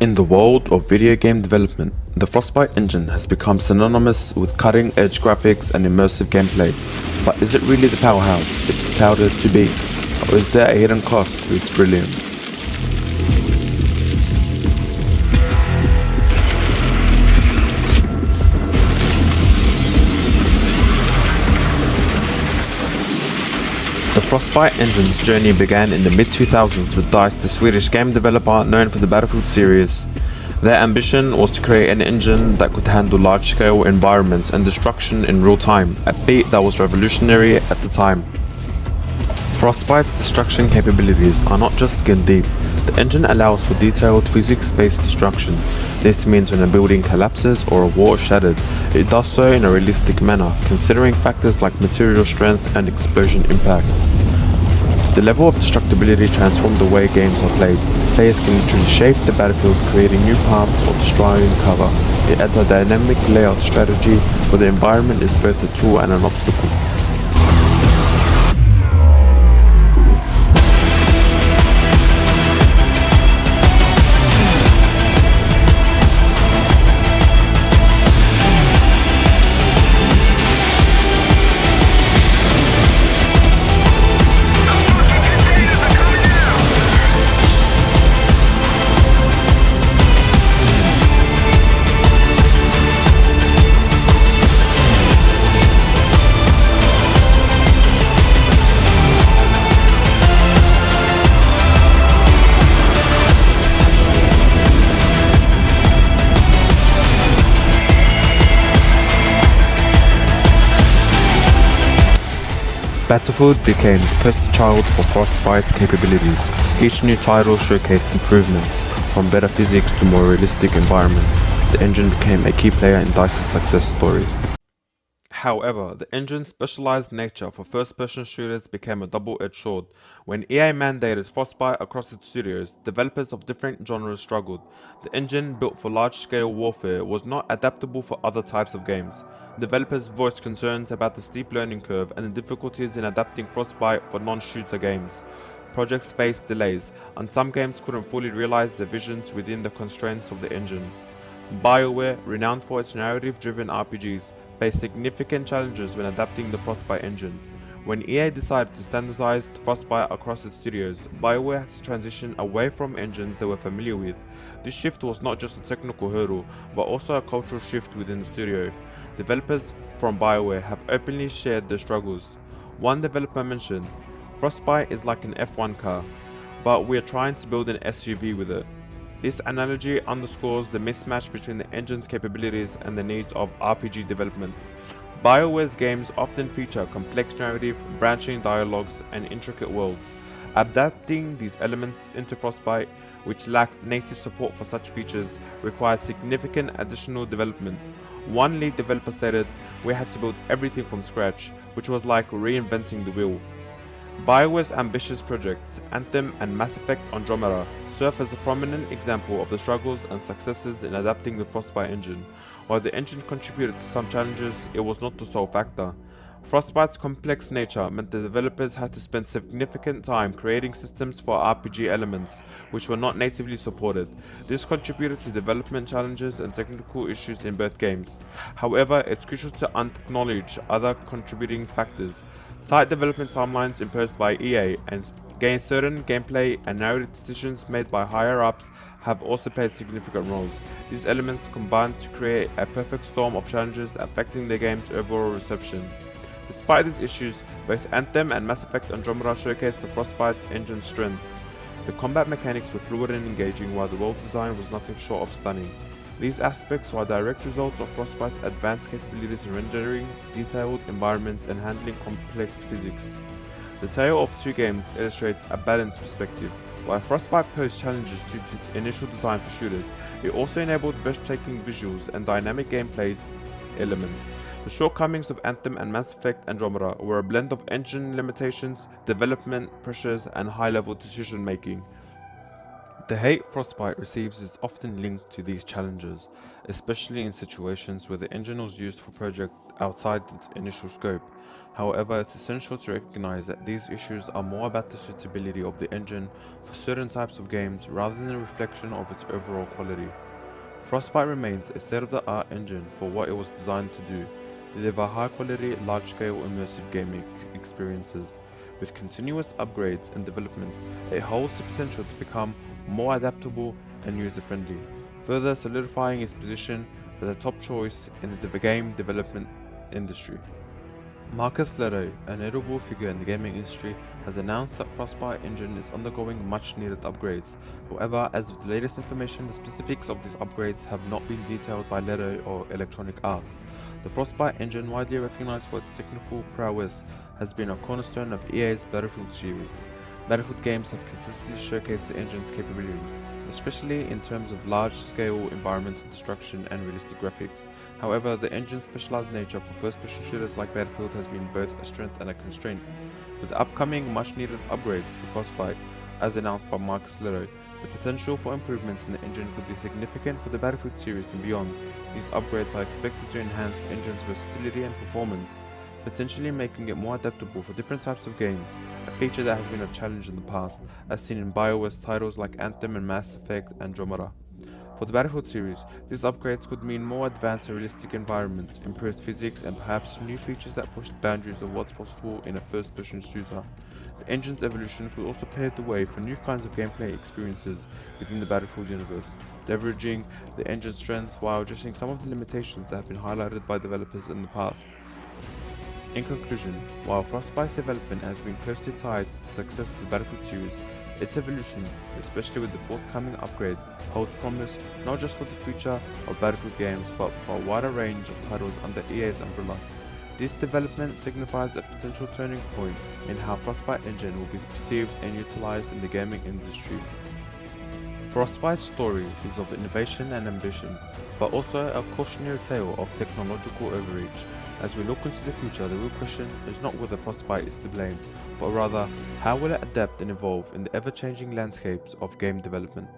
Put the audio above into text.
In the world of video game development, the Frostbite engine has become synonymous with cutting-edge graphics and immersive gameplay. But is it really the powerhouse it's touted to be, or is there a hidden cost to its brilliance? The Frostbite engine's journey began in the mid-2000s with DICE, the Swedish game developer known for the Battlefield series. Their ambition was to create an engine that could handle large-scale environments and destruction in real time, a feat that was revolutionary at the time. Frostbite's destruction capabilities are not just skin deep. The engine allows for detailed physics-based destruction. This means when a building collapses or a wall is shattered, it does so in a realistic manner, considering factors like material strength and explosion impact. The level of destructibility transformed the way games are played. Players can literally shape the battlefield, creating new paths or destroying cover. It adds a dynamic layout strategy where the environment is both a tool and an obstacle. Battlefield became the poster child for Frostbite's capabilities. Each new title showcased improvements, from better physics to more realistic environments. The engine became a key player in DICE's success story. However, the engine's specialized nature for first-person shooters became a double-edged sword. When EA mandated Frostbite across its studios, developers of different genres struggled. The engine, built for large-scale warfare, was not adaptable for other types of games. Developers voiced concerns about the steep learning curve and the difficulties in adapting Frostbite for non-shooter games. Projects faced delays, and some games couldn't fully realize their visions within the constraints of the engine. BioWare, renowned for its narrative-driven RPGs, faced significant challenges when adapting the Frostbite engine. When EA decided to standardize Frostbite across its studios, BioWare had to transition away from engines they were familiar with. This shift was not just a technical hurdle, but also a cultural shift within the studio. Developers from BioWare have openly shared their struggles. One developer mentioned, "Frostbite is like an F1 car, but we are trying to build an SUV with it." This analogy underscores the mismatch between the engine's capabilities and the needs of RPG development. BioWare's games often feature complex narrative, branching dialogues, and intricate worlds. Adapting these elements into Frostbite, which lacked native support for such features, required significant additional development. One lead developer stated, "We had to build everything from scratch, which was like reinventing the wheel." BioWare's ambitious projects, Anthem and Mass Effect Andromeda, serve as a prominent example of the struggles and successes in adapting the Frostbite engine. While the engine contributed to some challenges, it was not the sole factor. Frostbite's complex nature meant the developers had to spend significant time creating systems for RPG elements, which were not natively supported. This contributed to development challenges and technical issues in both games. However, it's crucial to acknowledge other contributing factors. Tight development timelines imposed by EA and certain gameplay and narrative decisions made by higher-ups have also played significant roles. These elements combined to create a perfect storm of challenges affecting the game's overall reception. Despite these issues, both Anthem and Mass Effect Andromeda showcased the Frostbite engine's strengths. The combat mechanics were fluid and engaging, while the world design was nothing short of stunning. These aspects are direct results of Frostbite's advanced capabilities in rendering detailed environments and handling complex physics. The tale of two games illustrates a balanced perspective. While Frostbite posed challenges due to its initial design for shooters, it also enabled breathtaking visuals and dynamic gameplay elements. The shortcomings of Anthem and Mass Effect Andromeda were a blend of engine limitations, development pressures, and high-level decision-making. The hate Frostbite receives is often linked to these challenges, especially in situations where the engine was used for project outside its initial scope. However, it's essential to recognize that these issues are more about the suitability of the engine for certain types of games rather than a reflection of its overall quality. Frostbite remains a state-of-the-art engine for what it was designed to do: deliver high-quality, large-scale immersive gaming experiences. With continuous upgrades and developments, it holds the potential to become more adaptable and user-friendly, further solidifying its position as a top choice in the game development industry. Marcus Leto, a notable figure in the gaming industry, has announced that Frostbite engine is undergoing much needed upgrades. However, as of the latest information, the specifics of these upgrades have not been detailed by Leto or Electronic Arts. The Frostbite engine, widely recognized for its technical prowess, has been a cornerstone of EA's Battlefield series. Battlefield games have consistently showcased the engine's capabilities, especially in terms of large-scale environmental destruction and realistic graphics. However, the engine's specialized nature for first-person shooters like Battlefield has been both a strength and a constraint. With the upcoming much-needed upgrades to Frostbite, as announced by Marcus Leto, the potential for improvements in the engine could be significant for the Battlefield series and beyond. These upgrades are expected to enhance the engine's versatility and performance, potentially making it more adaptable for different types of games, a feature that has been a challenge in the past, as seen in BioWare's titles like Anthem and Mass Effect Andromeda. For the Battlefield series, these upgrades could mean more advanced and realistic environments, improved physics, and perhaps new features that push the boundaries of what's possible in a first-person shooter. The engine's evolution could also pave the way for new kinds of gameplay experiences within the Battlefield universe, leveraging the engine's strengths while addressing some of the limitations that have been highlighted by developers in the past. In conclusion, while Frostbite's development has been closely tied to the success of the Battlefield series, its evolution, especially with the forthcoming upgrade, holds promise not just for the future of Battlefield games but for a wider range of titles under EA's umbrella. This development signifies a potential turning point in how Frostbite engine will be perceived and utilized in the gaming industry. Frostbite's story is of innovation and ambition, but also a cautionary tale of technological overreach. As we look into the future, the real question is not whether Frostbite is to blame, but rather how will it adapt and evolve in the ever-changing landscapes of game development.